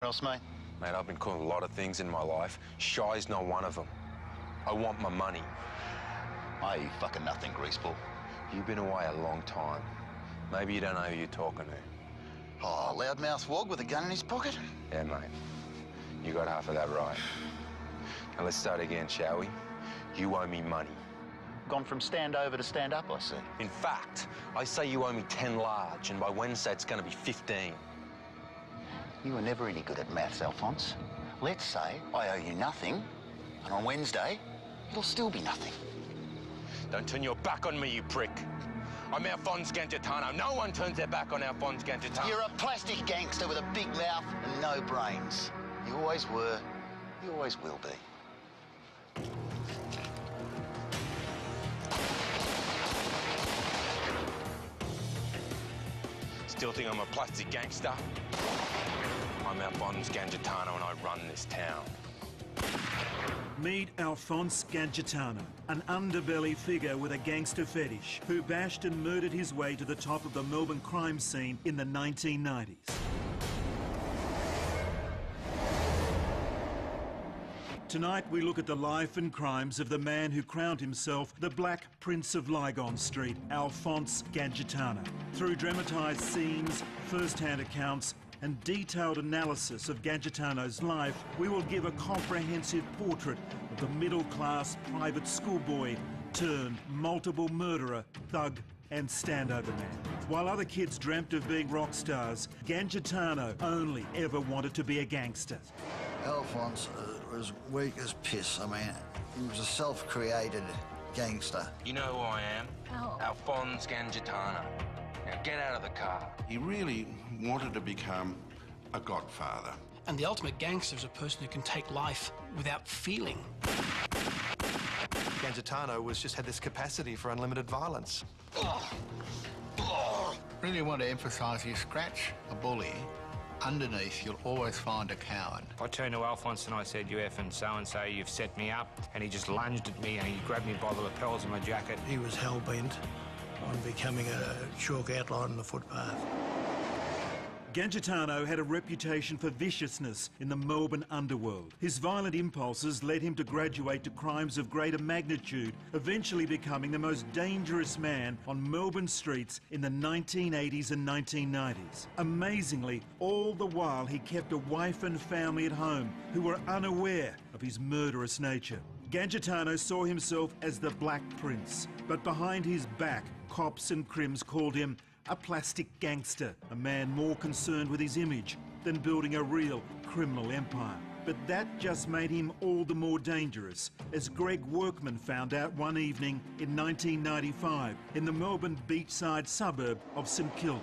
Else, mate? Mate, I've been called a lot of things in my life. Shy's not one of them. I want my money. I owe you fucking nothing, greaseball. You've been away a long time. Maybe you don't know who you're talking to. Oh, loudmouth wog with a gun in his pocket? Yeah, mate. You got half of that right. Now let's start again, shall we? You owe me money. Gone from stand over to stand up, I see. In fact, I say you owe me 10 large, and by Wednesday it's going to be 15. You were never any good at maths, Alphonse. Let's say I owe you nothing, and on Wednesday, it'll still be nothing. Don't turn your back on me, you prick. I'm Alphonse Gangitano. No one turns their back on Alphonse Gangitano. You're a plastic gangster with a big mouth and no brains. You always were. You always will be. Still think I'm a plastic gangster? I'm Alphonse Gangitano and I run this town. Meet Alphonse Gangitano, an underbelly figure with a gangster fetish who bashed and murdered his way to the top of the Melbourne crime scene in the 1990s. Tonight we look at the life and crimes of the man who crowned himself the Black Prince of Lygon Street, Alphonse Gangitano. Through dramatised scenes, first-hand accounts and detailed analysis of Gangitano's life, we will give a comprehensive portrait of the middle-class private schoolboy turned multiple murderer, thug and standover man. While other kids dreamt of being rock stars, Gangitano only ever wanted to be a gangster. Alphonse was weak as piss. I mean, he was a self-created gangster. You know who I am? Alphonse Gangitano. Now get out of the car. He really wanted to become a godfather. And the ultimate gangster is a person who can take life without feeling. Gangitano just had this capacity for unlimited violence. Really want to emphasise you scratch a bully, underneath you'll always find a coward. I turned to Alphonse and I said, you effing so-and-so, you've set me up. And he just lunged at me and he grabbed me by the lapels of my jacket. He was hell-bent on becoming a chalk outline on the footpath. Gangitano had a reputation for viciousness in the Melbourne underworld. His violent impulses led him to graduate to crimes of greater magnitude, eventually becoming the most dangerous man on Melbourne streets in the 1980s and 1990s. Amazingly, all the while he kept a wife and family at home who were unaware of his murderous nature. Gangitano saw himself as the Black Prince, but behind his back, cops and crims called him a plastic gangster, a man more concerned with his image than building a real criminal empire. But that just made him all the more dangerous, as Greg Workman found out one evening in 1995 in the Melbourne beachside suburb of St Kilda.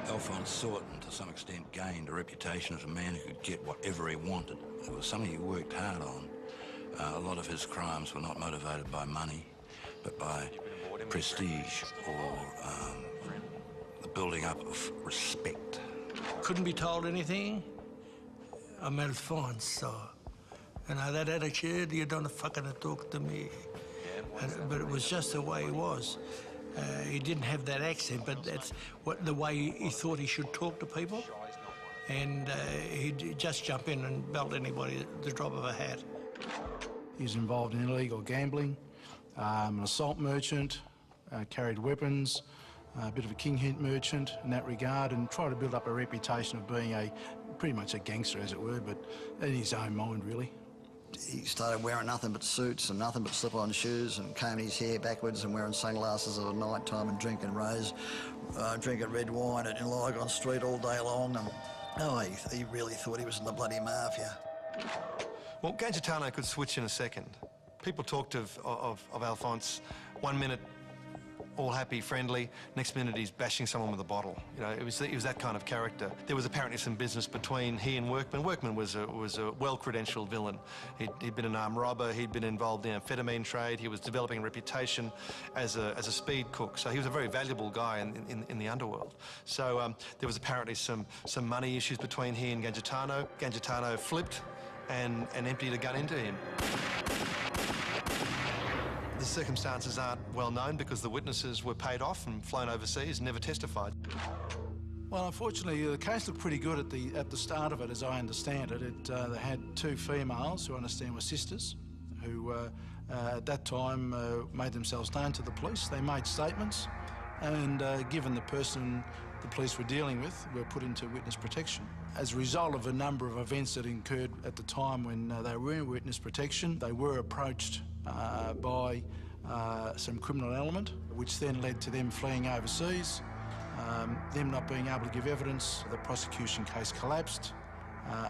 Alphonse sought and to some extent gained a reputation as a man who could get whatever he wanted. It was something he worked hard on. A lot of his crimes were not motivated by money, but by prestige or the building up of respect. Couldn't be told anything. I'm Alphonse, so, that attitude, you don't fucking talk to me. But it was just the way he was. He didn't have that accent, but that's the way he thought he should talk to people. And he'd just jump in and belt anybody at the drop of a hat. He was involved in illegal gambling, an assault merchant, carried weapons, a bit of a king hint merchant in that regard, and tried to build up a reputation of being pretty much a gangster, as it were, but in his own mind, really. He started wearing nothing but suits and nothing but slip-on shoes and combing his hair backwards and wearing sunglasses at night time and drinking drinking red wine in Lygon Street all day long. And he really thought he was in the bloody mafia. Well, Gangitano could switch in a second. People talked of Alphonse 1 minute all happy, friendly, next minute he's bashing someone with a bottle. You know, he was that kind of character. There was apparently some business between he and Workman. Workman was a well-credentialed villain. He'd been an armed robber, he'd been involved in the amphetamine trade, he was developing a reputation as a speed cook, so he was a very valuable guy in the underworld. So there was apparently some money issues between he and Gangitano. Gangitano flipped and emptied a gun into him. The circumstances aren't well known because the witnesses were paid off and flown overseas and never testified. Well, unfortunately, the case looked pretty good at the start of it, as I understand it. They had two females who I understand were sisters, who at that time made themselves known to the police. They made statements, and given the person the police were dealing with, were put into witness protection. As a result of a number of events that occurred at the time when they were in witness protection, they were approached by some criminal element, which then led to them fleeing overseas. Them not being able to give evidence, the prosecution case collapsed,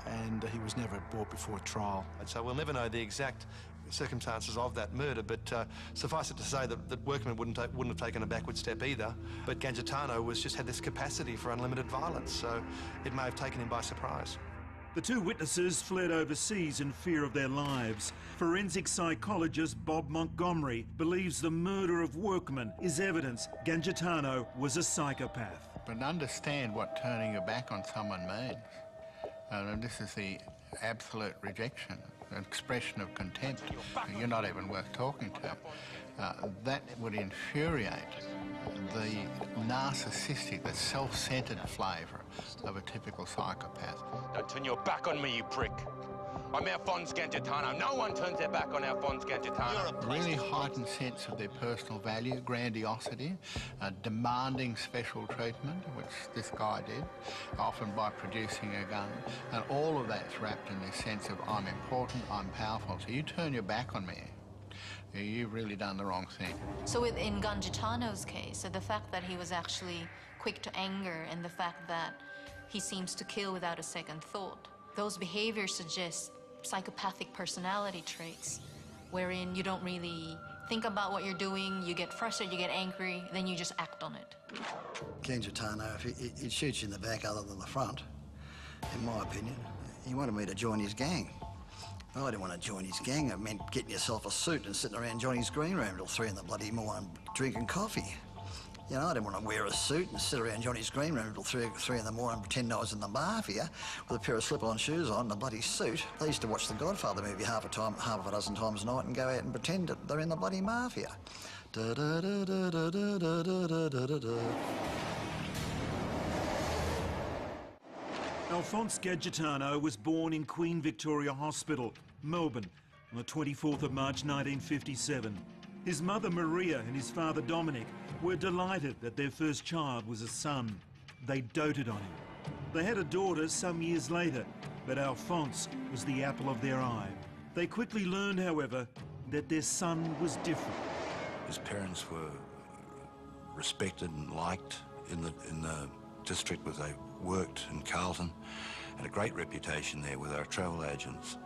and he was never brought before trial. And so we'll never know the exact circumstances of that murder, but suffice it to say that Workman wouldn't have taken a backward step either. But Gangitano just had this capacity for unlimited violence, so it may have taken him by surprise. The two witnesses fled overseas in fear of their lives. Forensic psychologist Bob Montgomery believes the murder of Workman is evidence Gangitano was a psychopath. But understand what turning your back on someone means. And this is the absolute rejection, an expression of contempt. You're not even worth talking to. That would infuriate the narcissistic, the self-centred flavour of a typical psychopath. Don't turn your back on me, you prick. I'm Alphonse Gangitano. No one turns their back on Alphonse Gangitano. Really heightened sense of their personal value, grandiosity, demanding special treatment, which this guy did, often by producing a gun. And all of that's wrapped in this sense of I'm important, I'm powerful. So you turn your back on me, you've really done the wrong thing. So in Gangitano's case, so the fact that he was actually quick to anger and the fact that he seems to kill without a second thought, those behaviors suggest psychopathic personality traits wherein you don't really think about what you're doing, you get frustrated, you get angry, then you just act on it. Gangitano, if he shoots you in the back other than the front, in my opinion, he wanted me to join his gang. I didn't want to join his gang. It meant getting yourself a suit and sitting around Johnny's green room till 3 in the bloody morning drinking coffee. You know, I didn't want to wear a suit and sit around Johnny's green room till 3 in the morning and pretend I was in the mafia with a pair of slip-on shoes on and a bloody suit. They used to watch the Godfather movie half a dozen times a night and go out and pretend that they're in the bloody mafia. Da, da, da, da, da, da, da, da, da, da. Alphonse Gangitano was born in Queen Victoria Hospital, Melbourne, on the 24th of March 1957. His mother Maria and his father Dominic were delighted that their first child was a son. They doted on him. They had a daughter some years later, but Alphonse was the apple of their eye. They quickly learned, however, that their son was different. His parents were respected and liked in the district where they worked in Carlton, had a great reputation there with our travel agents.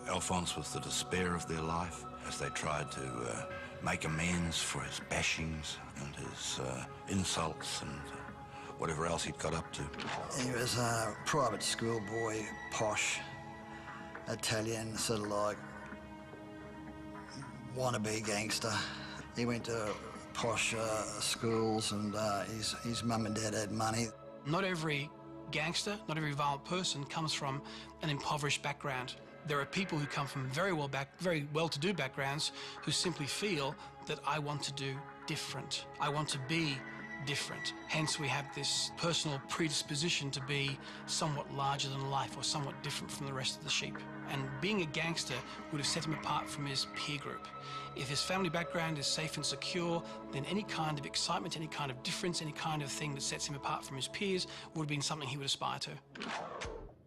Alphonse was the despair of their life as they tried to make amends for his bashings and his insults and whatever else he'd got up to. He was a private school boy, posh, Italian, sort of like wannabe gangster. He went to posh schools and his mum and dad had money. Not every gangster, not every violent person comes from an impoverished background. There are people who come from very well-to-do backgrounds who simply feel that I want to do different. I want to be different. Hence, we have this personal predisposition to be somewhat larger than life or somewhat different from the rest of the sheep. And being a gangster would have set him apart from his peer group. If his family background is safe and secure, then any kind of excitement, any kind of difference, any kind of thing that sets him apart from his peers would have been something he would aspire to.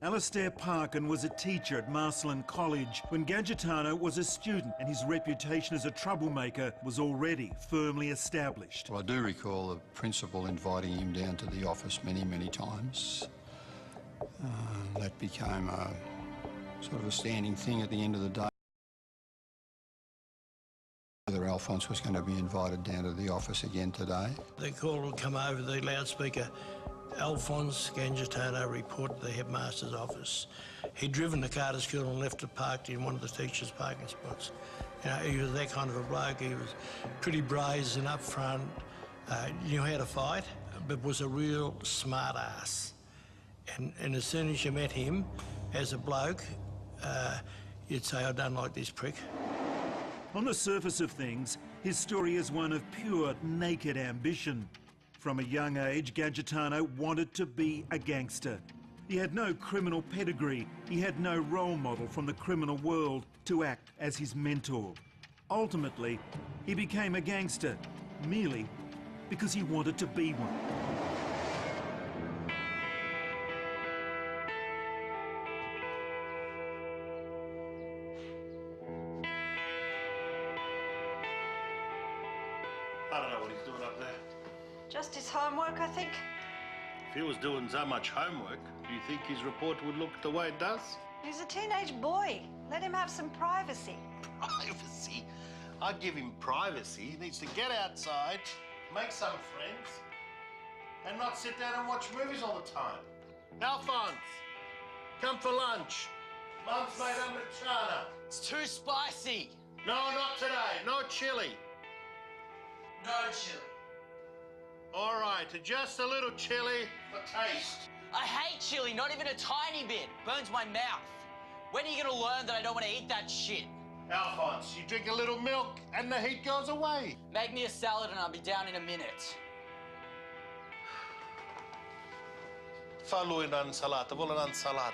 Alastair Parkin was a teacher at Marcelin College when Gangitano was a student, and his reputation as a troublemaker was already firmly established. Well, I do recall the principal inviting him down to the office many, many times. That became a sort of a standing thing at the end of the day. Whether Alphonse was going to be invited down to the office again today. The call would come over the loudspeaker. Alphonse Gangitano reported to the headmaster's office. He'd driven the car to school and left it parked in one of the teachers' parking spots. You know, he was that kind of a bloke. He was pretty brazen up front, knew how to fight, but was a real smart ass. And as soon as you met him as a bloke, you'd say, I don't like this prick. On the surface of things, his story is one of pure, naked ambition. From a young age, Gangitano wanted to be a gangster. He had no criminal pedigree. He had no role model from the criminal world to act as his mentor. Ultimately, he became a gangster merely because he wanted to be one. I don't know what he's doing up there. Just his homework, I think. If he was doing so much homework, do you think his report would look the way it does? He's a teenage boy. Let him have some privacy. Privacy? I'd give him privacy. He needs to get outside, make some friends, and not sit down and watch movies all the time. Alphonse, come for lunch. Mum's made americano. It's too spicy. No, not today. No chili. No chili. All right, just a little chili for taste. I hate chili, not even a tiny bit. Burns my mouth. When are you gonna learn that I don't want to eat that shit? Alphonse, you drink a little milk and the heat goes away. Make me a salad and I'll be down in a minute. Fallo in insalata, vuole un'insalata.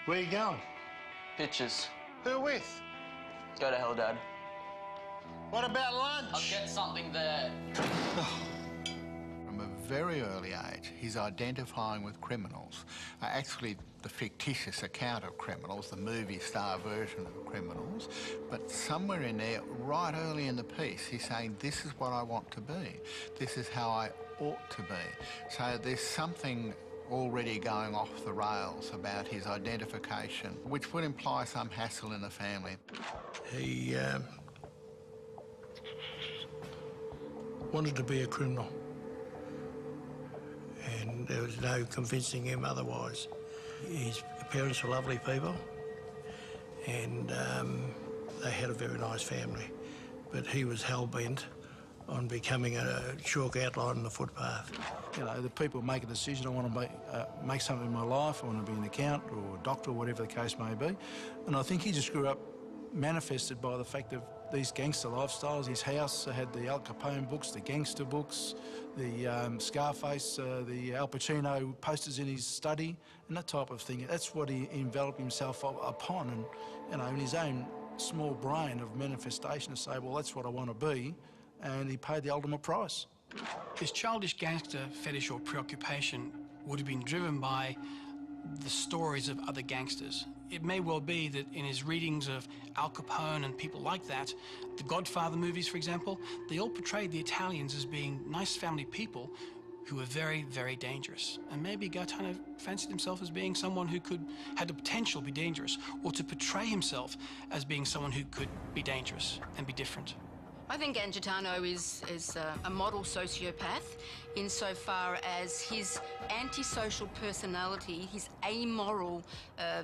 Where you going? Pictures. Who with? Go to hell, Dad. What about lunch? I'll get something there. From a very early age, he's identifying with criminals. Actually, the fictitious account of criminals, the movie star version of criminals, but somewhere in there, right early in the piece, he's saying, this is what I want to be. This is how I ought to be. So there's something already going off the rails about his identification, which would imply some hassle in the family. He wanted to be a criminal, and there was no convincing him otherwise. His parents were lovely people, and they had a very nice family, but he was hell-bent on becoming a chalk outline on the footpath. You know, the people make a decision, I want to make something in my life, I want to be an accountant or a doctor, or whatever the case may be. And I think he just grew up manifested by the fact of these gangster lifestyles. His house had the Al Capone books, the gangster books, the Scarface, the Al Pacino posters in his study, and that type of thing. That's what he enveloped himself upon, and, you know, in his own small brain of manifestation to say, well, that's what I want to be, and he paid the ultimate price. His childish gangster fetish or preoccupation would have been driven by the stories of other gangsters. It may well be that in his readings of Al Capone and people like that, the Godfather movies, for example, they all portrayed the Italians as being nice family people who were very, very dangerous. And maybe Gaetano fancied himself as being someone who had the potential to be dangerous, or to portray himself as being someone who could be dangerous and be different. I think Gangitano is a model sociopath insofar as his antisocial personality, his amoral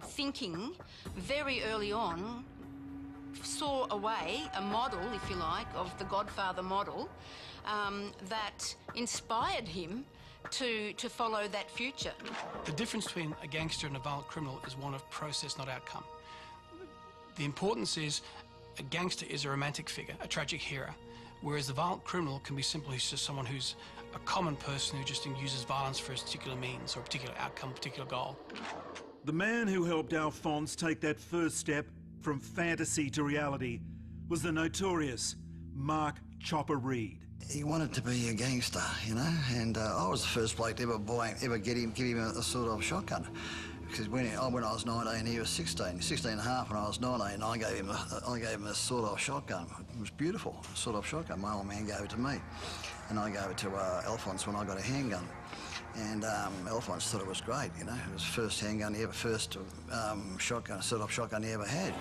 thinking, very early on saw a model, if you like, of the Godfather model that inspired him to follow that future. The difference between a gangster and a violent criminal is one of process, not outcome. The importance is a gangster is a romantic figure, a tragic hero, whereas the violent criminal can be simply just someone who's a common person who just uses violence for a particular means or a particular outcome, a particular goal. The man who helped Alphonse take that first step from fantasy to reality was the notorious Mark Chopper Reed. He wanted to be a gangster, you know, and I was the first bloke to ever give him a sawed-off shotgun. Because when I was 19, he was 16 and a half when I was 19, and I gave him a sawed-off shotgun. It was beautiful, a sawed-off shotgun. My old man gave it to me, and I gave it to Alphonse when I got a handgun. And Alphonse thought it was great, you know. It was the first handgun he ever, shotgun, sawed-off shotgun he ever had.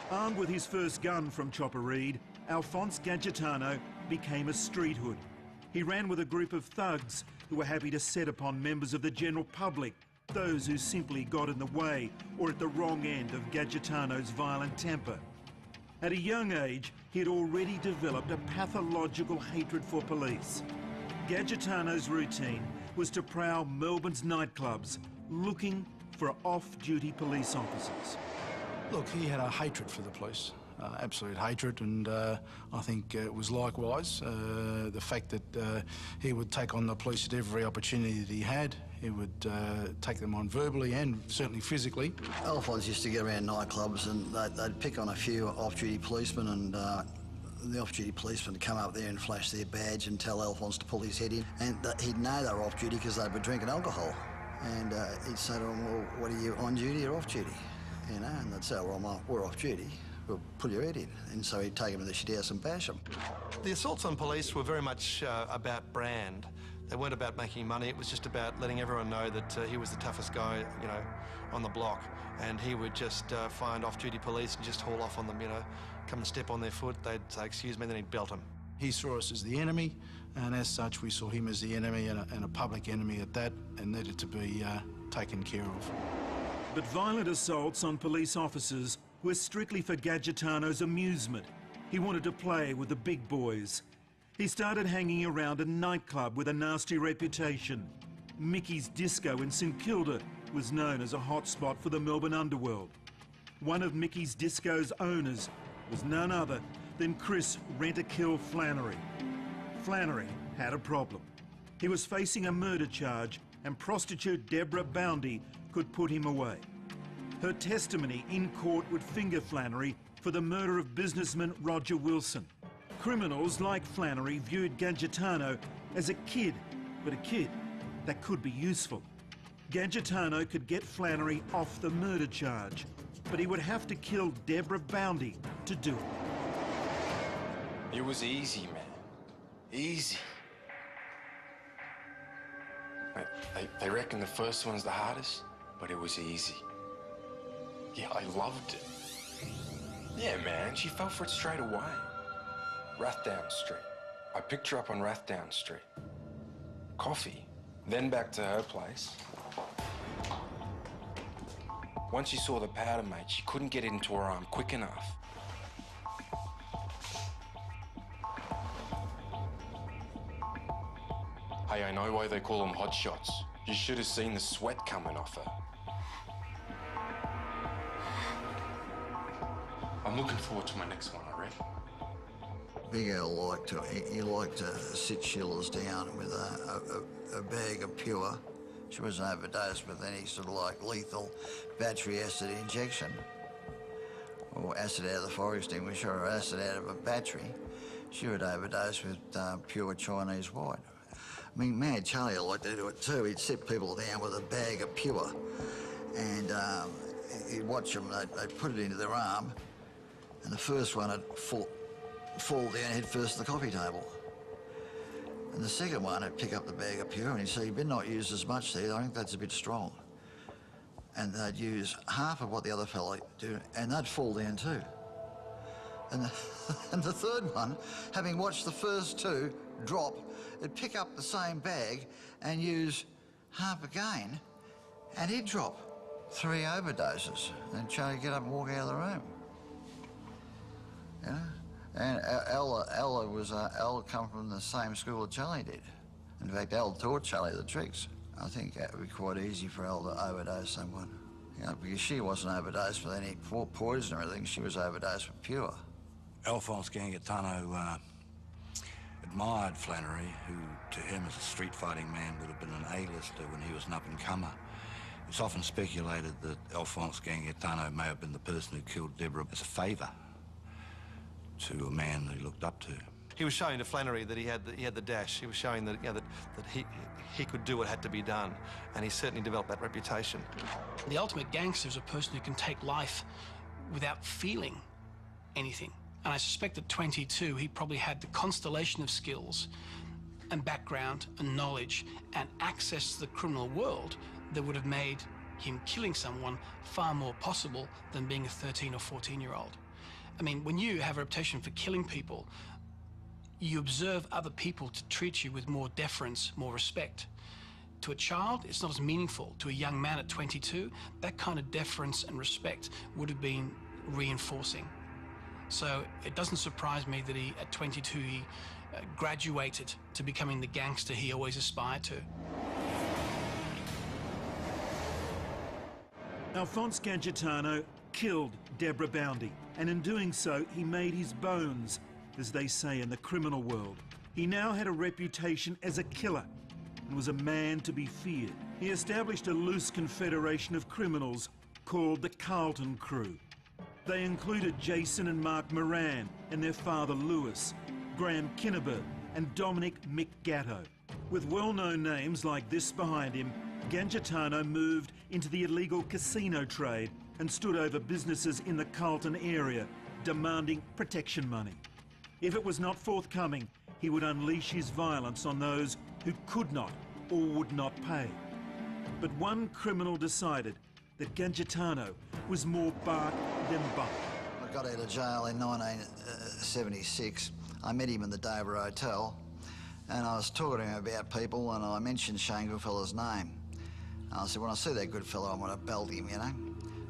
Armed with his first gun from Chopper Reed, Alphonse Gangitano became a street hood. He ran with a group of thugs who were happy to set upon members of the general public, those who simply got in the way or at the wrong end of Gangitano's violent temper. At a young age, he had already developed a pathological hatred for police. Gangitano's routine was to prowl Melbourne's nightclubs, looking for off-duty police officers. Look, he had a hatred for the police, absolute hatred, and I think it was likewise the fact that he would take on the police at every opportunity that he had. He would take them on verbally and certainly physically. Alphonse used to get around nightclubs and they'd pick on a few off-duty policemen, and the off-duty policemen would come up there and flash their badge and tell Alphonse to pull his head in, and he'd know they were off-duty because they'd be drinking alcohol. And he'd say to them, well, what are you, on duty or off-duty? You know, and they'd say, well, we're off-duty, we'll pull your head in. And so he'd take them to the shit house and bash them. The assaults on police were very much about brand. They weren't about making money, it was just about letting everyone know that he was the toughest guy, you know, on the block. And he would just find off-duty police and just haul off on them, you know, come and step on their foot, they'd say, excuse me, then he'd belt them. He saw us as the enemy, and as such, we saw him as the enemy and a public enemy at that, and needed to be taken care of. But violent assaults on police officers were strictly for Gangitano's amusement. He wanted to play with the big boys. He started hanging around a nightclub with a nasty reputation. Mickey's Disco in St Kilda was known as a hotspot for the Melbourne underworld. One of Mickey's Disco's owners was none other than Chris Rent-A-Kill Flannery. Flannery had a problem. He was facing a murder charge, and prostitute Deborah Boundy could put him away. Her testimony in court would finger Flannery for the murder of businessman Roger Wilson. Criminals like Flannery viewed Gangitano as a kid, but a kid that could be useful. Gangitano could get Flannery off the murder charge, but he would have to kill Deborah Boundy to do it. It was easy, man. Easy. They reckon the first one's the hardest, but it was easy. Yeah, I loved it. Yeah, man, she fell for it straight away. Rathdown Street. I picked her up on Rathdown Street. Coffee, then back to her place. Once she saw the powder, mate, she couldn't get it into her arm quick enough. Hey, I know why they call them hot shots. You should have seen the sweat coming off her. I'm looking forward to my next one, I reckon. Big Al liked to sit Sheila's down with a bag of pure. She was overdosed with any sort of like lethal battery acid injection or acid out of the fire extinguisher or acid out of a battery. She would overdose with pure Chinese white. I mean, Mad Charlie liked to do it too. He'd sit people down with a bag of pure and he'd watch them, they'd put it into their arm, and the first one would fall down head first to the coffee table. And the second one would pick up the bag of pure and he'd say, you better not use as much there, I think that's a bit strong. And they'd use half of what the other fella do, and they'd fall down too. And the third one, having watched the first two drop, it'd pick up the same bag and use half again, and he'd drop. 3 overdoses, and Charlie would get up and walk out of the room. You know? And Al come from the same school that Charlie did. In fact, Al taught Charlie the tricks. I think that would be quite easy for Al to overdose someone. You know, because she wasn't overdosed with any poison or anything, she was overdosed with pure. Alphonse Gangitano admired Flannery, who to him as a street fighting man would have been an A-lister when he was an up-and-comer. It's often speculated that Alphonse Gangitano may have been the person who killed Deborah as a favour to a man that he looked up to. He was showing to Flannery that he had the dash. He was showing that, you know, that he could do what had to be done, and he certainly developed that reputation. The ultimate gangster is a person who can take life without feeling anything. And I suspect at 22, he probably had the constellation of skills and background and knowledge and access to the criminal world that would have made him killing someone far more possible than being a 13 or 14-year-old. I mean, when you have a reputation for killing people, you observe other people to treat you with more deference, more respect. To a child, it's not as meaningful. To a young man at 22, that kind of deference and respect would have been reinforcing. So it doesn't surprise me that at 22, he graduated to becoming the gangster he always aspired to. Alphonse Gangitano killed Deborah Boundy, and in doing so, he made his bones, as they say in the criminal world. He now had a reputation as a killer and was a man to be feared. He established a loose confederation of criminals called the Carlton Crew. They included Jason and Mark Moran and their father Lewis, Graham Kinneberg and Dominic Mick Gatto. With well-known names like this behind him, Gangitano moved into the illegal casino trade and stood over businesses in the Carlton area, demanding protection money. If it was not forthcoming, he would unleash his violence on those who could not or would not pay. But one criminal decided that Gangitano was more bark than buck. I got out of jail in 1976. I met him in the Dover Hotel, and I was talking to him about people, and I mentioned Shane Goodfellow's name. And I said, when I see that good fellow, I'm going to belt him, you know.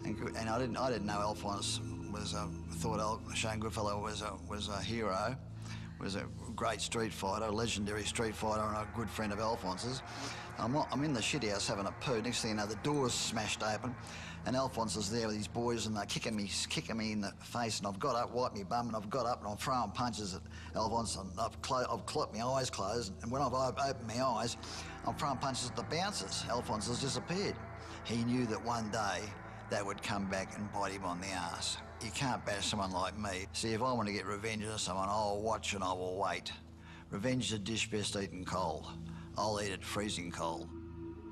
And I didn't know Alphonse was thought Shane Goodfellow was a hero, was a great street fighter, a legendary street fighter, and a good friend of Alphonse's. I'm in the shit house having a poo. Next thing you know, the door's smashed open, and Alphonse is there with his boys, and they're kicking me in the face, and I've got up, wiped my bum, and I've got up, and I'm throwing punches at Alphonse, and I've got my eyes closed, and when I've opened my eyes, I'm throwing punches at the bouncers. Alphonse has disappeared. He knew that one day that would come back and bite him on the arse. You can't bash someone like me. See, if I want to get revenge on someone, I'll watch and I will wait. Revenge is a dish best eaten cold. I'll eat it freezing cold.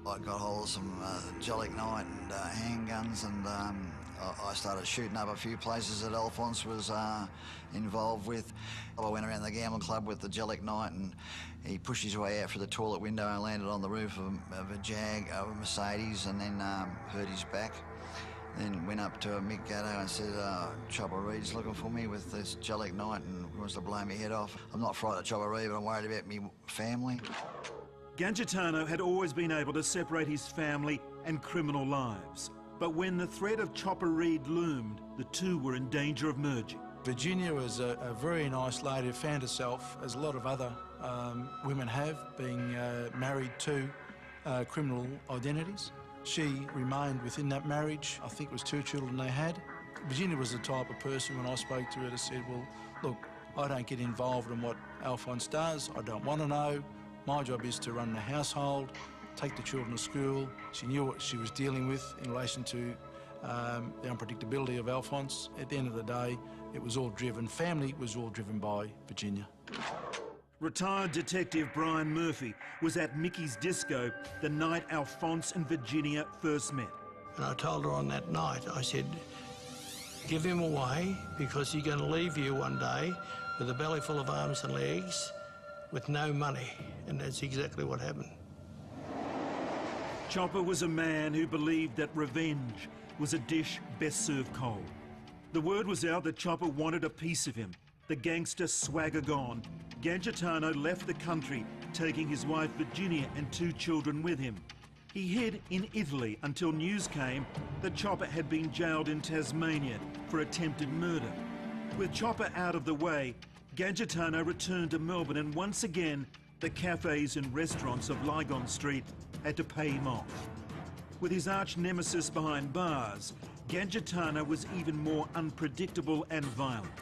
I got hold of some gelignite and handguns, and I started shooting up a few places that Alphonse was involved with. I went around the gambling club with the gelignite, and he pushed his way out through the toilet window and landed on the roof of a a Mercedes, and then hurt his back. Then went up to Mick Gatto and said, Chopper Reed's looking for me with this gelignite and wants to blow my head off. I'm not frightened of Chopper Reed, but I'm worried about me family. Gangitano had always been able to separate his family and criminal lives. But when the threat of Chopper Reed loomed, the two were in danger of merging. Virginia was a very nice lady who found herself, as a lot of other women have, being married to criminal identities. She remained within that marriage. I think it was 2 children they had. Virginia was the type of person, when I spoke to her, that said, well, look, I don't get involved in what Alphonse does. I don't want to know. My job is to run the household, take the children to school. She knew what she was dealing with in relation to the unpredictability of Alphonse. At the end of the day, it was all driven, family was all driven by Virginia. Retired Detective Brian Murphy was at Mickey's disco the night Alphonse and Virginia first met. And I told her on that night, I said, give him away, because he's going to leave you one day with a belly full of arms and legs with no money. And that's exactly what happened. Chopper was a man who believed that revenge was a dish best served cold. The word was out that Chopper wanted a piece of him. The gangster swagger gone, Gangitano left the country, taking his wife Virginia and 2 children with him. He hid in Italy until news came that Chopper had been jailed in Tasmania for attempted murder. With Chopper out of the way, Gangitano returned to Melbourne, and once again, the cafes and restaurants of Lygon Street had to pay him off. With his arch-nemesis behind bars, Gangitano was even more unpredictable and violent.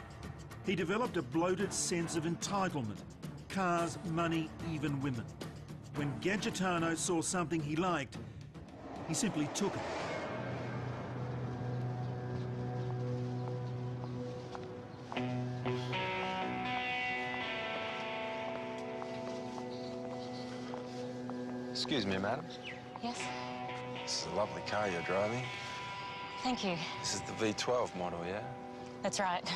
He developed a bloated sense of entitlement: cars, money, even women. When Gangitano saw something he liked, he simply took it. Excuse me, madam. Yes? This is a lovely car you're driving. Thank you. This is the V12 model, yeah? That's right.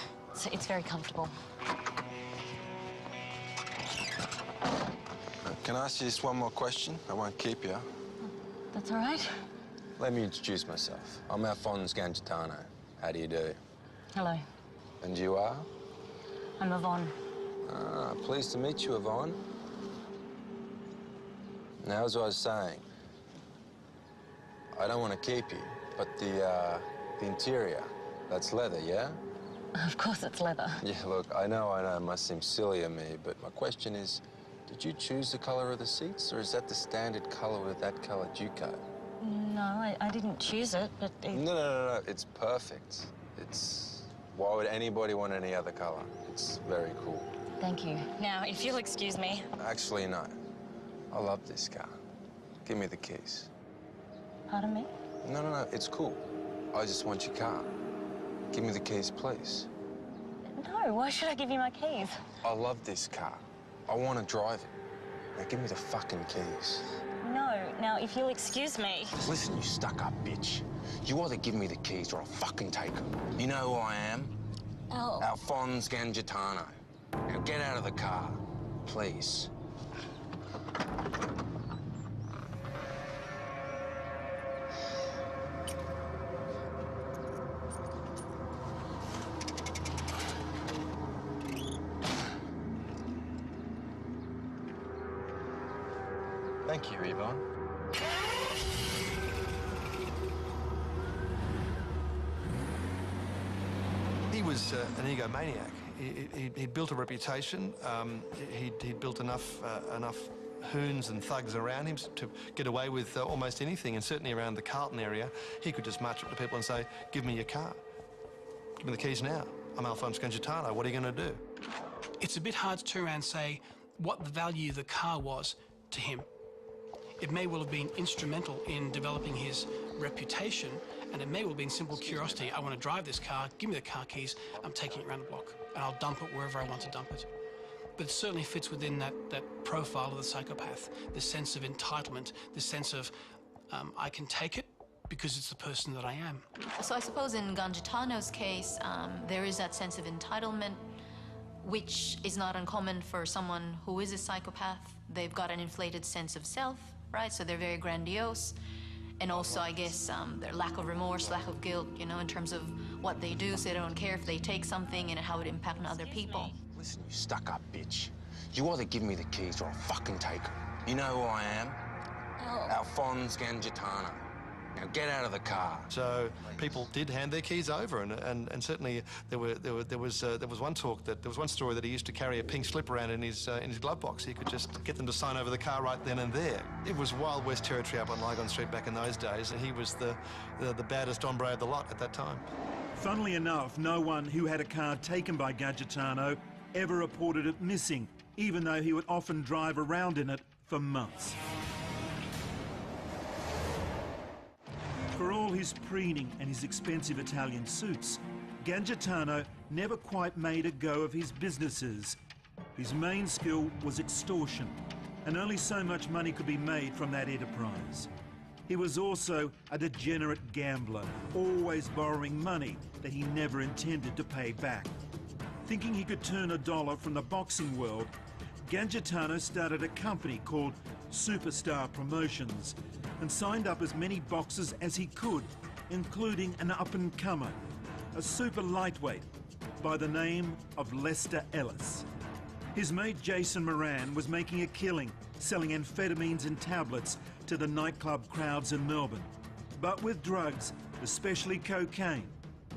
It's very comfortable. Can I ask you just one more question? I won't keep you. That's all right. Let me introduce myself. I'm Alphonse Gangitano. How do you do? Hello. And you are? I'm Yvonne. Ah, pleased to meet you, Yvonne. Now, as I was saying, I don't want to keep you, but the interior, that's leather, yeah? Of course it's leather. Yeah, look, I know, it must seem silly of me, but my question is, did you choose the colour of the seats, or is that the standard colour with that colour Duco? No, I didn't choose it, but... No. It's perfect. It's... Why would anybody want any other colour? It's very cool. Thank you. Now, if you'll excuse me... Actually, no. I love this car. Give me the keys. Pardon me? No. It's cool. I just want your car. Give me the keys, please. No, why should I give you my keys? I love this car. I want to drive it. Now, give me the fucking keys. No. Now, if you'll excuse me... Listen, you stuck-up bitch. You either give me the keys or I'll fucking take them. You know who I am? Alphonse Gangitano. Now, get out of the car, please. Thank you, Yvonne. He was an egomaniac. He'd built a reputation. He'd built enough hoons and thugs around him to get away with almost anything, and certainly around the Carlton area, he could just march up to people and say, "Give me your car. Give me the keys now. I'm Alphonse Gangitano. What are you going to do?" It's a bit hard to turn around and say what the value of the car was to him. It may well have been instrumental in developing his reputation, and it may well have been simple curiosity. I want to drive this car, give me the car keys, I'm taking it around the block, and I'll dump it wherever I want to dump it. But it certainly fits within that profile of the psychopath, this sense of entitlement, this sense of, I can take it because it's the person that I am. So I suppose in Gangitano's case, there is that sense of entitlement, which is not uncommon for someone who is a psychopath. They've got an inflated sense of self, right? So they're very grandiose. And also, I guess, their lack of remorse, lack of guilt, you know, in terms of what they do, so they don't care if they take something and how it impacts other people. Listen, you stuck-up bitch. You either give me the keys or I'll fucking take them. You know who I am? Alphonse Gangitano. Now get out of the car. So people did hand their keys over, and certainly there was one story that he used to carry a pink slip around in his glove box. He could just get them to sign over the car right then and there. It was Wild West territory up on Lygon Street back in those days, and he was the baddest hombre of the lot at that time. Funnily enough, no one who had a car taken by Gangitano ever reported it missing, even though he would often drive around in it for months. For all his preening and his expensive Italian suits, Gangitano never quite made a go of his businesses. His main skill was extortion, and only so much money could be made from that enterprise. He was also a degenerate gambler, always borrowing money that he never intended to pay back. Thinking he could turn a dollar from the boxing world, Gangitano started a company called Superstar Promotions and signed up as many boxers as he could, including an up-and-comer, a super lightweight by the name of Lester Ellis. His mate Jason Moran was making a killing, selling amphetamines and tablets to the nightclub crowds in Melbourne. But with drugs, especially cocaine,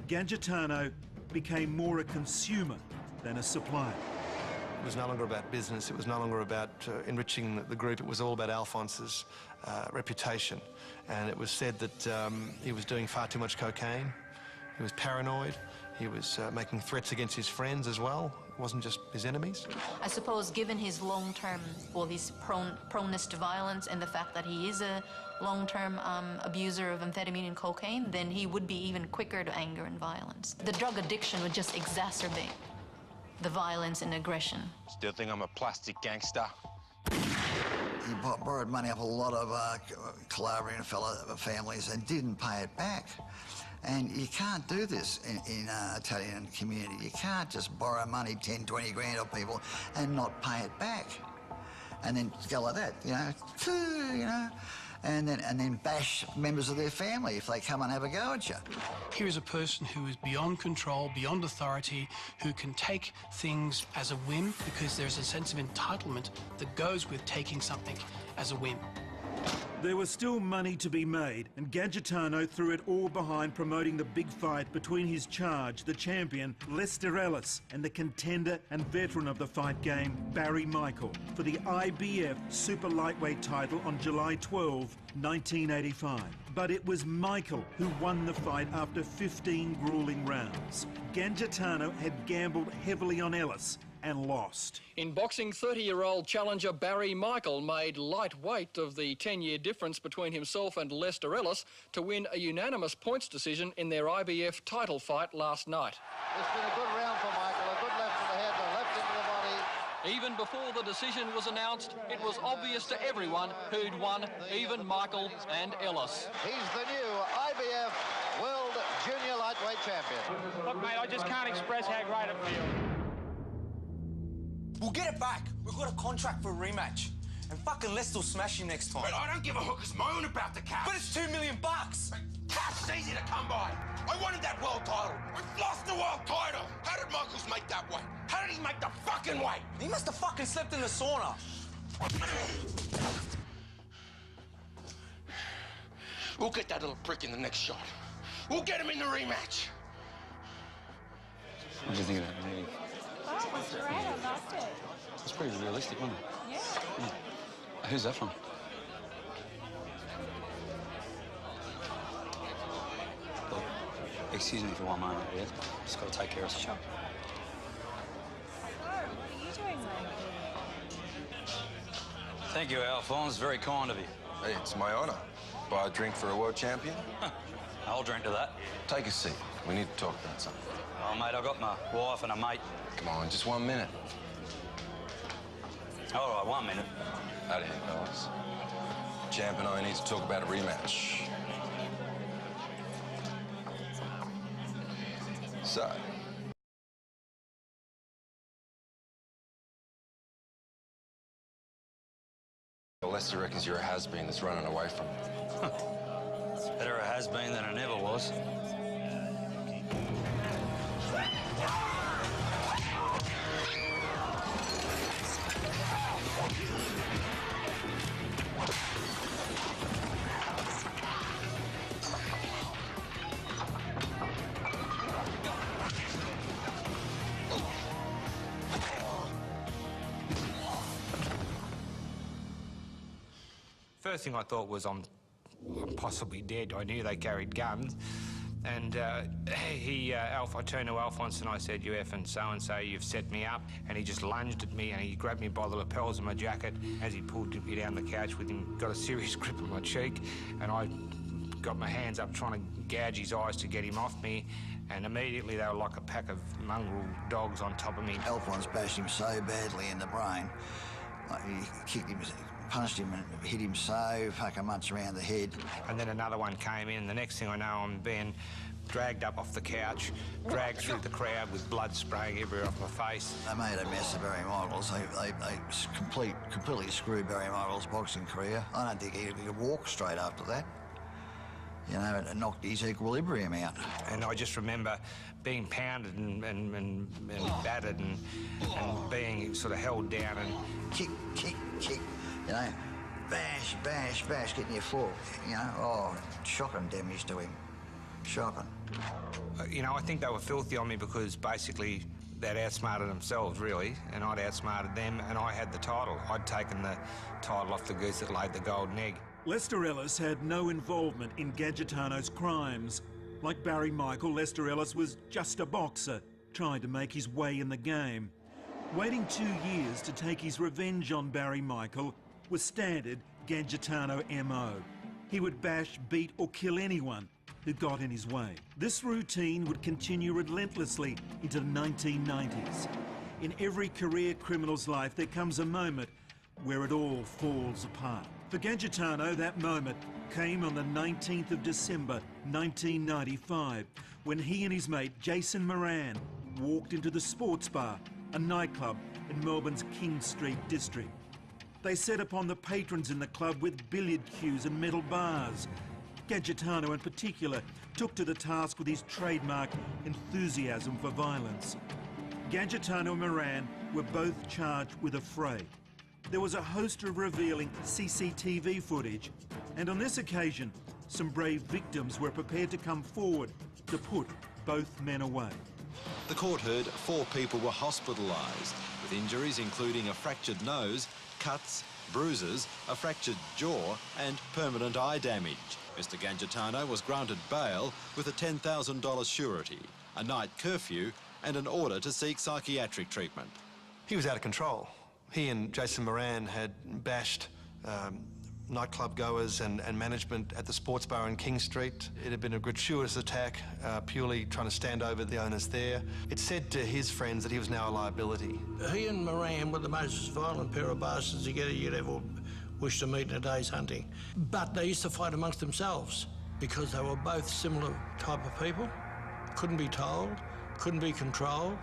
Gangitano became more a consumer than a supplier. It was no longer about business. It was no longer about enriching the group. It was all about Alphonse's reputation. And it was said that he was doing far too much cocaine. He was paranoid. He was making threats against his friends as well. It wasn't just his enemies. I suppose given his long-term, well, his proneness to violence and the fact that he is a long-term abuser of amphetamine and cocaine, then he would be even quicker to anger and violence. The drug addiction would just exacerbate the violence and aggression. Still think I'm a plastic gangster? He borrowed money off a lot of collaborating fellow families and didn't pay it back. And you can't do this in Italian community. You can't just borrow money, 10, 20 grand off people and not pay it back. And then go like that, you know, and then bash members of their family if they come and have a go at you. Here is a person who is beyond control, beyond authority, who can take things as a whim because there's a sense of entitlement that goes with taking something as a whim. There was still money to be made, and Gangitano threw it all behind promoting the big fight between his charge, the champion, Lester Ellis, and the contender and veteran of the fight game, Barry Michael, for the IBF Super Lightweight title on July 12, 1985. But it was Michael who won the fight after 15 grueling rounds. Gangitano had gambled heavily on Ellis and lost. In boxing, 30-year-old challenger Barry Michael made lightweight of the 10-year difference between himself and Lester Ellis to win a unanimous points decision in their IBF title fight last night. It's been a good round for Michael, a good left to the head, a left into the body. Even before the decision was announced, it was obvious to everyone who'd won, even Michael and Ellis. He's the new IBF World Junior Lightweight Champion. Look, mate, I just can't express how great I feel. We'll get it back. We've got a contract for a rematch. And fucking Lester will smash you next time. But I don't give a hooker's moan about the cash. But it's $2 million. Cash's easy to come by. I wanted that world title. We've lost the world title. How did Michaels make that weight? How did he make the fucking weight? He must have fucking slept in the sauna. We'll get that little prick in the next shot. We'll get him in the rematch. What do you think of that meeting? Oh, it was great. I loved it. It's pretty realistic, wasn't it? Yeah. Who's that from? Look, excuse me for one moment, yeah? Just got to take care of something. Oh, what are you doing, mate? Thank you, Alphonse. Very kind of you. Hey, it's my honour. Buy a drink for a world champion? I'll drink to that. Take a seat. We need to talk about something. Oh, mate, I've got my wife and a mate. Come on, just 1 minute. All right, 1 minute. Out of here, fellas. Champ and I need to talk about a rematch. So, Lester reckons you're a has-been that's running away from him. It's better a has-been than it never was. First thing I thought was I'm possibly dead. I knew they carried guns. And I turned to Alphonse and I said, "You effing so-and-so, you've set me up." And he just lunged at me and he grabbed me by the lapels of my jacket as he pulled me down the couch with him, got a serious grip on my cheek. And I got my hands up trying to gouge his eyes to get him off me. And immediately they were like a pack of mongrel dogs on top of me. Alphonse bashed him so badly in the brain. He kicked him, punched him and hit him so fucking much around the head. And then another one came in. The next thing I know, I'm being dragged up off the couch, dragged through the crowd with blood spraying everywhere off my face. They made a mess of Barry Michaels. They completely screwed Barry Michaels' boxing career. I don't think he could walk straight after that. You know, it knocked his equilibrium out. And I just remember being pounded and battered and being sort of held down and... Kick, you know, bash, getting your floor, you know. Oh, shocking damage to him. Shocking. You know, I think they were filthy on me because basically they'd outsmarted themselves, really, and I'd outsmarted them, and I had the title. I'd taken the title off the goose that laid the golden egg. Lester Ellis had no involvement in Gangitano's crimes. Like Barry Michael, Lester Ellis was just a boxer, trying to make his way in the game. Waiting 2 years to take his revenge on Barry Michael was standard Gangitano MO. He would bash, beat or kill anyone who got in his way. This routine would continue relentlessly into the 1990s. In every career criminal's life, there comes a moment where it all falls apart. For Gangitano, that moment came on the 19th of December, 1995, when he and his mate, Jason Moran, walked into the Sports Bar, a nightclub in Melbourne's King Street district. They set upon the patrons in the club with billiard cues and metal bars. Gangitano, in particular, took to the task with his trademark enthusiasm for violence. Gangitano and Moran were both charged with a fray. there was a host of revealing CCTV footage. And on this occasion, some brave victims were prepared to come forward to put both men away. The court heard 4 people were hospitalised, with injuries including a fractured nose, cuts, bruises, a fractured jaw and permanent eye damage. Mr Gangitano was granted bail with a $10,000 surety, a night curfew and an order to seek psychiatric treatment. He was out of control. He and Jason Moran had bashed nightclub goers and management at the sports bar in King Street. It had been a gratuitous attack, purely trying to stand over the owners there. It said to his friends that he was now a liability. He and Moran were the most violent pair of bastards together you'd ever wish to meet in a day's hunting. But they used to fight amongst themselves because they were both similar type of people. Couldn't be told, couldn't be controlled,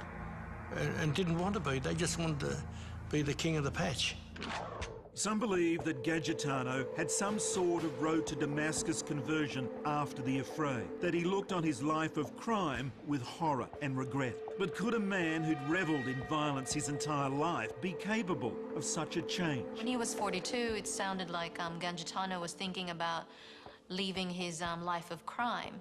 and didn't want to be. They just wanted to be the king of the patch. Some believe that Gangitano had some sort of road to Damascus conversion after the affray, that he looked on his life of crime with horror and regret. But could a man who'd revelled in violence his entire life be capable of such a change? When he was 42, it sounded like Gangitano was thinking about leaving his life of crime.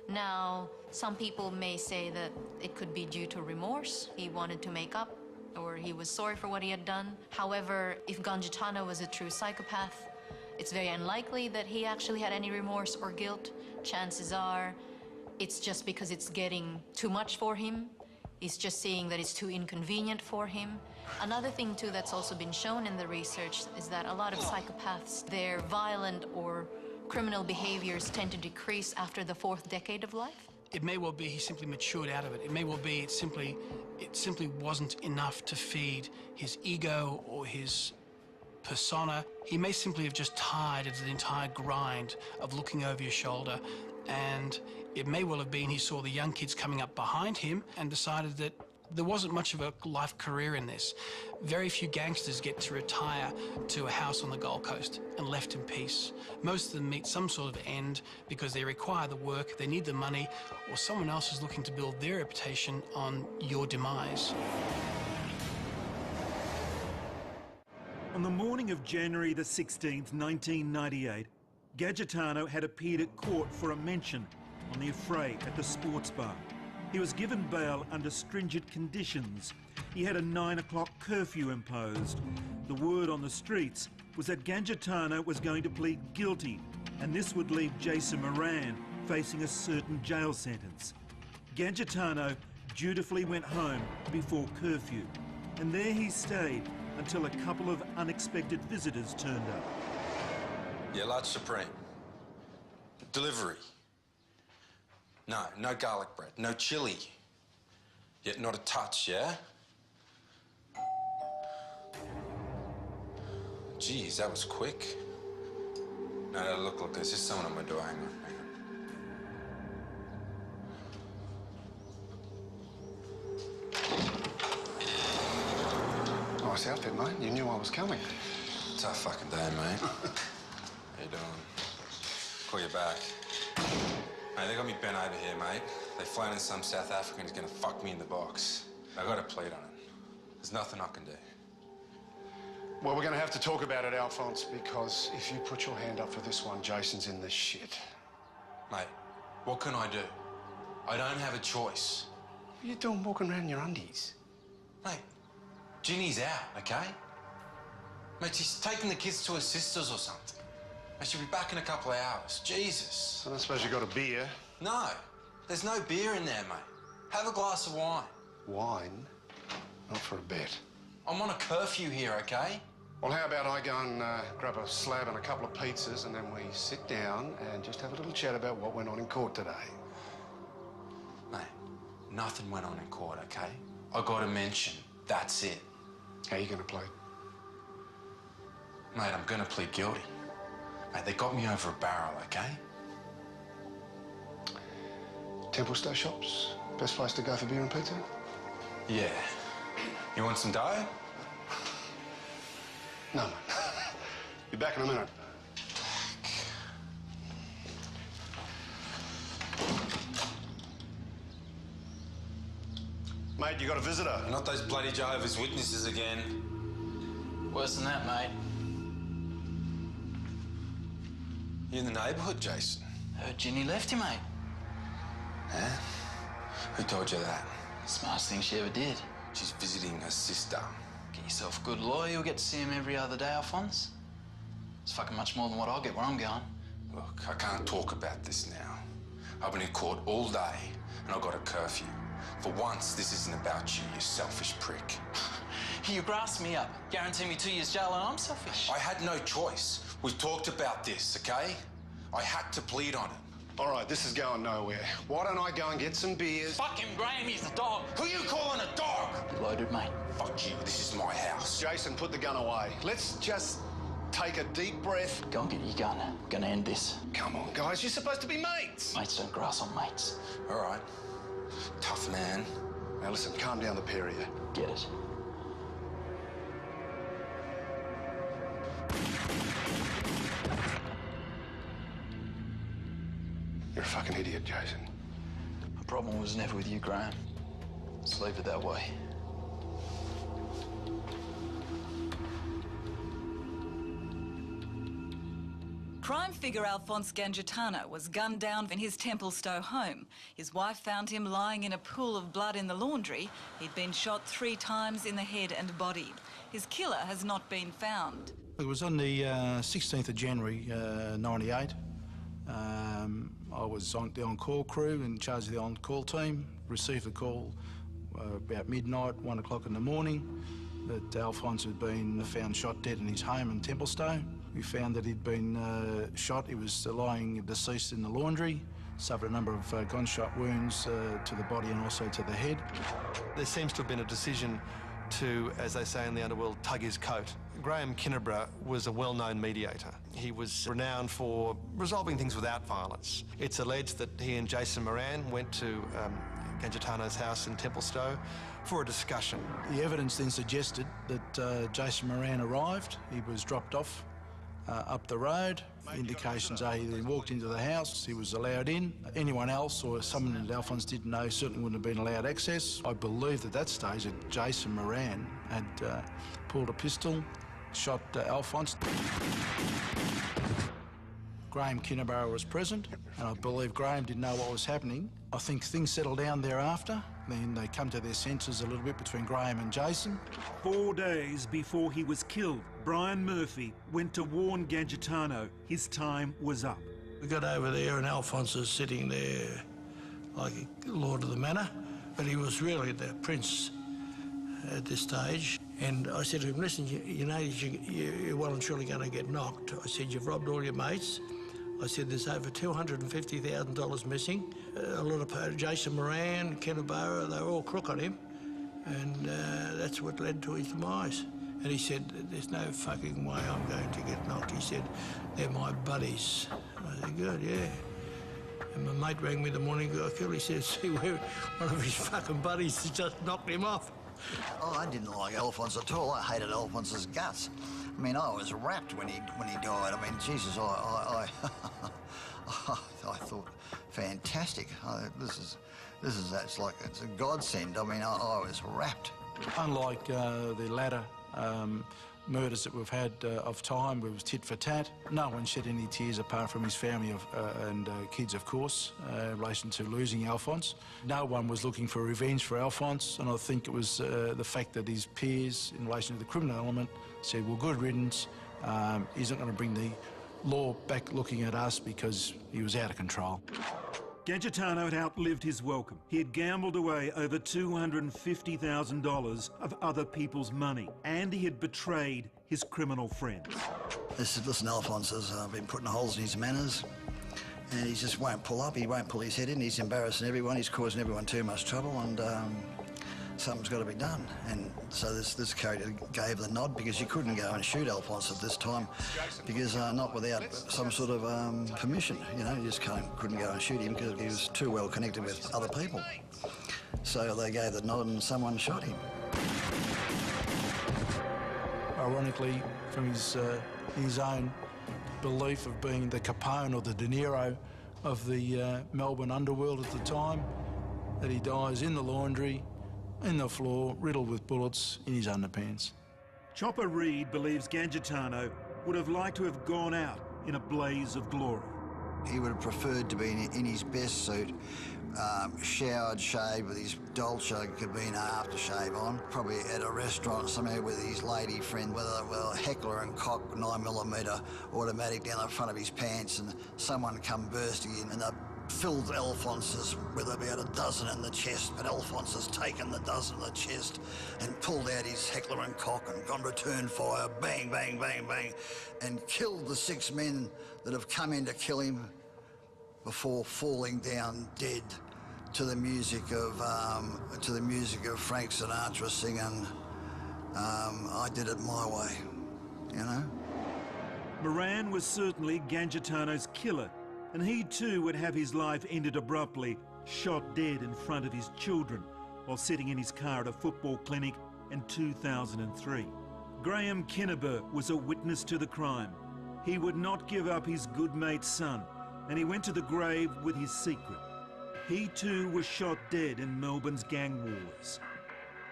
Now, some people may say that it could be due to remorse. He wanted to make up, or he was sorry for what he had done. However, if Gangitano was a true psychopath, it's very unlikely that he actually had any remorse or guilt. Chances are it's just because it's getting too much for him. He's just seeing that it's too inconvenient for him. Another thing, too, that's also been shown in the research is that a lot of psychopaths, their violent or criminal behaviors tend to decrease after the 4th decade of life. It may well be he simply matured out of it. It may well be it simply wasn't enough to feed his ego or his persona. He may simply have just tired of the entire grind of looking over your shoulder, and it may well have been he saw the young kids coming up behind him and decided that there wasn't much of a life career in this. Very few gangsters get to retire to a house on the Gold Coast and left in peace. Most of them meet some sort of end because they require the work, they need the money, or someone else is looking to build their reputation on your demise. On the morning of January the 16th, 1998, Gangitano had appeared at court for a mention on the affray at the sports bar. He was given bail under stringent conditions. He had a 9 o'clock curfew imposed. The word on the streets was that Gangitano was going to plead guilty, and this would leave Jason Moran facing a certain jail sentence. Gangitano dutifully went home before curfew, and there he stayed until a couple of unexpected visitors turned up. Yeah, large supreme. Delivery. No garlic bread, no chili. Yet not a touch, yeah? Geez, that was quick. No, look, there's just someone on my door. Hang on. Nice outfit, mate. You knew I was coming. Tough fucking day, mate. How you doing? Call you back. Mate, they got me bent over here, mate. They flown in some South African who's gonna fuck me in the box. I got a plead on it. There's nothing I can do. Well, we're going to have to talk about it, Alphonse, because if you put your hand up for this one, Jason's in the shit. Mate, what can I do? I don't have a choice. What are you doing walking around in your undies? Mate, Ginny's out, okay? Mate, she's taking the kids to her sister's or something. Mate, she'll be back in a couple of hours. Jesus. I don't suppose you got a beer? No, there's no beer in there, mate. Have a glass of wine. Wine? Not for a bet. I'm on a curfew here, okay? Well, how about I go and grab a slab and a couple of pizzas, and then we sit down and just have a little chat about what went on in court today? Mate, nothing went on in court, okay? I got a mention. That's it. How you going to plead? Mate, I'm going to plead guilty. Mate, they got me over a barrel, okay? Temple Star Shops? Best place to go for beer and pizza? Yeah. You want some dough? No, mate. Be back in a minute. Mate, you got a visitor. Not those bloody Jehovah's Witnesses again. Worse than that, mate. You in the neighbourhood, Jason? Heard Ginny left you, mate. Huh? Who told you that? Smartest thing she ever did. She's visiting her sister. Get yourself a good lawyer. You'll get to see him every other day, Alphonse. It's fucking much more than what I'll get where I'm going. Look, I can't talk about this now. I've been in court all day and I've got a curfew. For once, this isn't about you, you selfish prick. You grassed me up, guarantee me 2 years jail, and I'm selfish. I had no choice. We've talked about this, okay? I had to plead on it. All right, this is going nowhere. Why don't I go and get some beers? Fuck him, Graham, he's a dog. Who you calling a dog? Loaded, mate. Fuck you, this is my house. Jason, put the gun away. Let's just take a deep breath. Go and get your gun. We're gonna end this. Come on, guys, you're supposed to be mates. Mates don't grass on mates. All right. Tough man. Now listen, calm down the pair of you. Get it. You're a fucking idiot, Jason. The problem was never with you, Graham. Let's leave it that way. Crime figure Alphonse Gangitano was gunned down in his Templestowe home. His wife found him lying in a pool of blood in the laundry. He'd been shot 3 times in the head and body. His killer has not been found. It was on the 16th of January, 98. I was on the on-call crew, in charge of the on-call team. Received a call about midnight, 1 o'clock in the morning, that Alphonse had been found shot dead in his home in Templestowe. We found that he'd been shot. He was lying deceased in the laundry, suffered a number of gunshot wounds to the body and also to the head. There seems to have been a decision to, as they say in the underworld, tug his coat. Graham Kinnebra was a well-known mediator. He was renowned for resolving things without violence. It's alleged that he and Jason Moran went to Gangitano's house in Templestowe for a discussion. The evidence then suggested that Jason Moran arrived. He was dropped off up the road. Indications are he then walked into the house, he was allowed in. Anyone else or someone that Alphonse didn't know certainly wouldn't have been allowed access. I believed at that stage that Jason Moran had pulled a pistol, shot Alphonse. Graham Kinnebra was present, and I believe Graham didn't know what was happening. I think things settled down thereafter. Then they come to their senses a little bit between Graham and Jason. 4 days before he was killed, Brian Murphy went to warn Gangitano his time was up. We got over there and Alphonse was sitting there like a lord of the manor, but he was really the prince at this stage. And I said to him, listen, you know you're well and truly going to get knocked. I said, you've robbed all your mates. I said, there's over $250,000 missing. A lot of Jason Moran, Kennebara, they were all crook on him. And that's what led to his demise. And he said, there's no fucking way I'm going to get knocked. He said, they're my buddies. I said, good, yeah. And my mate rang me the morning he got killed. He said, see, one of his fucking buddies has just knocked him off. Oh, I didn't like Alphonse at all. I hated Alphonse's guts. I mean, I was rapt when he died. I mean, Jesus, I thought, fantastic. It's like it's a godsend. I mean, I was rapt. Unlike the latter murders that we've had of time, it was tit for tat. No one shed any tears apart from his family and kids, of course, in relation to losing Alphonse. No one was looking for revenge for Alphonse, and I think it was the fact that his peers, in relation to the criminal element, said, well, good riddance, he's not going to bring the law back looking at us because he was out of control. Gangitano had outlived his welcome. He had gambled away over $250,000 of other people's money, and he had betrayed his criminal friends. Listen, Alphonse has been putting holes in his manners, and he just won't pull up. He won't pull his head in. He's embarrassing everyone. He's causing everyone too much trouble, and something's got to be done. And so this character gave the nod because you couldn't go and shoot Alphonse at this time because not without some sort of permission. You know, you just couldn't go and shoot him because he was too well connected with other people. So they gave the nod and someone shot him. Ironically, from his own belief of being the Capone or the De Niro of the Melbourne underworld at the time, that he dies in the laundry, in the floor, riddled with bullets, in his underpants. Chopper Reed believes Gangitano would have liked to have gone out in a blaze of glory. He would have preferred to be in his best suit, showered, shaved, with his Dolce Cabina aftershave on, probably at a restaurant somewhere with his lady friend, whether they were Heckler and Koch 9mm automatic down the front of his pants, and someone come bursting in and they filled Alphonse's with about a dozen in the chest, but Alphonse has taken the dozen in the chest and pulled out his Heckler and Koch and gone return fire, bang, bang, bang, bang, and killed the 6 men that have come in to kill him before falling down dead to the music of Frank Sinatra singing "I Did It My Way," you know. Moran was certainly Gangitano's killer, and he too would have his life ended abruptly, shot dead in front of his children while sitting in his car at a football clinic in 2003. Graham Kinniber was a witness to the crime. He would not give up his good mate's son, and he went to the grave with his secret. He too was shot dead in Melbourne's gang wars.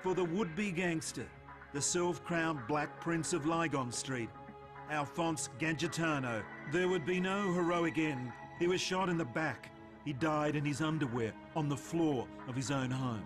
For the would-be gangster, the self-crowned Black Prince of Lygon Street, Alphonse Gangitano, there would be no heroic end. He was shot in the back. He died in his underwear on the floor of his own home.